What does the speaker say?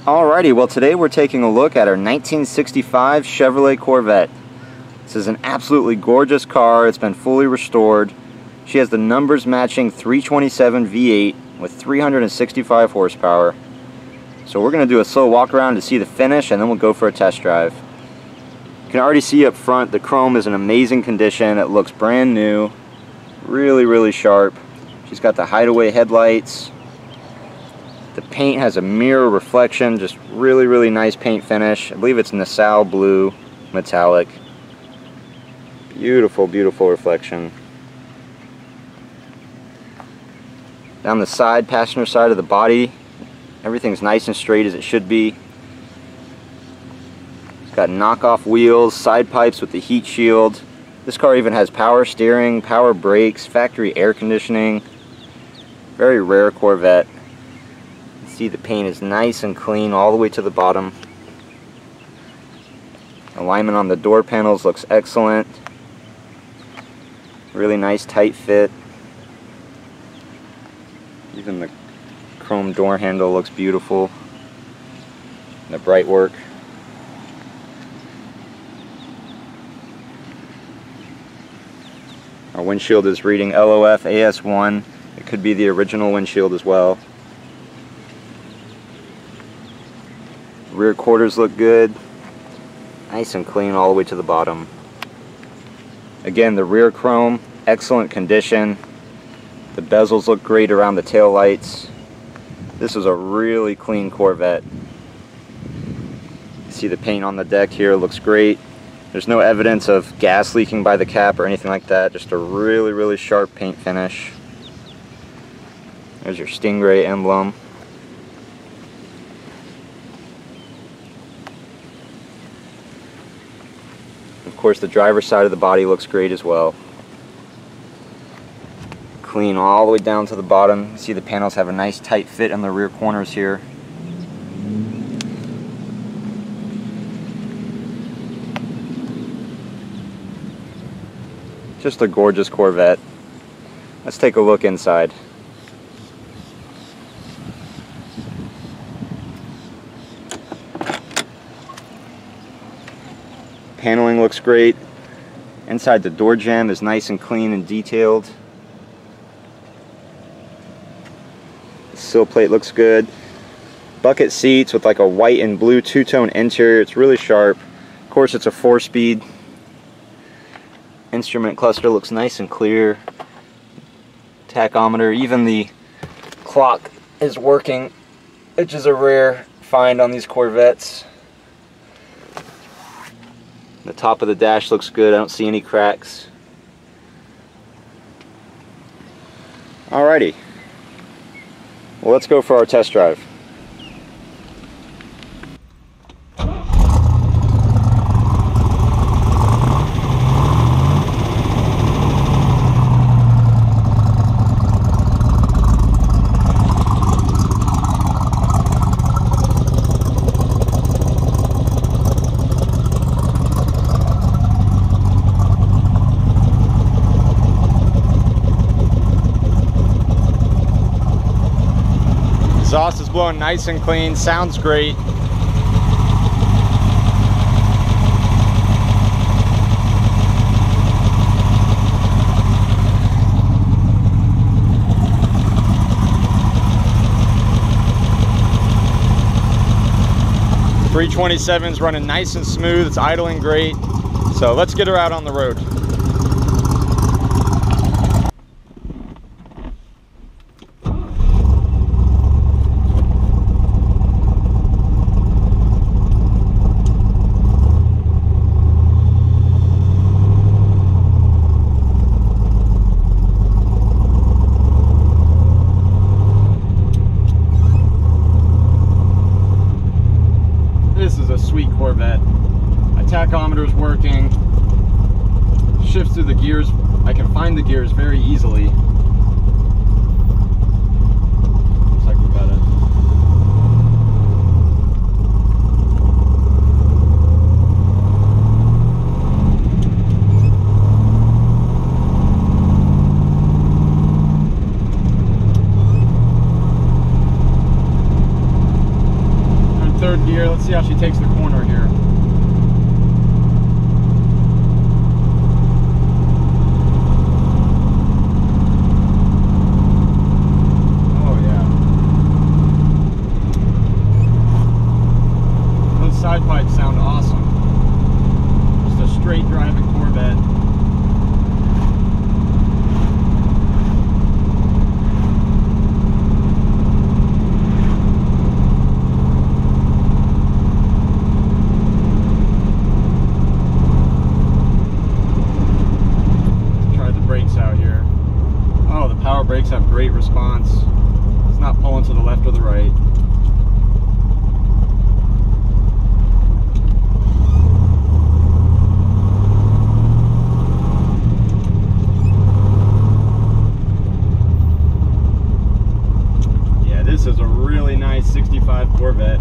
Alrighty, well today we're taking a look at our 1965 Chevrolet Corvette. This is an absolutely gorgeous car. It's been fully restored. She has the numbers matching 327 V8 with 365 horsepower. So we're going to do a slow walk around to see the finish, and then we'll go for a test drive. You can already see up front the chrome is in amazing condition. It looks brand new, really sharp. She's got the hideaway headlights. The paint has a mirror reflection, just really nice paint finish. I believe it's Nassau blue metallic. Beautiful reflection. Down the side, passenger side of the body, everything's nice and straight as it should be. It's got knockoff wheels, side pipes with the heat shield. This car even has power steering, power brakes, factory air conditioning. Very rare Corvette. See, the paint is nice and clean all the way to the bottom. Alignment on the door panels looks excellent. Really nice tight fit. Even the chrome door handle looks beautiful. The bright work. Our windshield is reading LOF AS1. It could be the original windshield as well. Rear quarters look good, nice and clean all the way to the bottom. Again, the rear chrome, excellent condition. The bezels look great around the tail lights. This is a really clean Corvette. You see the paint on the deck here looks great. There's no evidence of gas leaking by the cap or anything like that. Just a really sharp paint finish. There's your Stingray emblem. Of course, the driver's side of the body looks great as well. Clean all the way down to the bottom. You see the panels have a nice tight fit on the rear corners here. Just a gorgeous Corvette. Let's take a look inside. Paneling looks great. Inside, the door jamb is nice and clean and detailed. The sill plate looks good. Bucket seats with like a white and blue two-tone interior. It's really sharp. Of course, it's a 4-speed. Instrument cluster looks nice and clear. Tachometer, even the clock is working, which is a rare find on these Corvettes. The top of the dash looks good. I don't see any cracks. Alrighty. Well, let's go for our test drive. Exhaust is blowing nice and clean, sounds great. The 327's running nice and smooth, it's idling great. So let's get her out on the road. This is a sweet Corvette. My tachometer is working. Shifts through the gears. I can find the gears very easily. Looks like we've got it. here. Let's see how she takes the corner here. Oh yeah. Those side pipes sound awesome. Just a straight driving Corvette. Brakes have great response. It's not pulling to the left or the right. Yeah, this is a really nice 65 Corvette.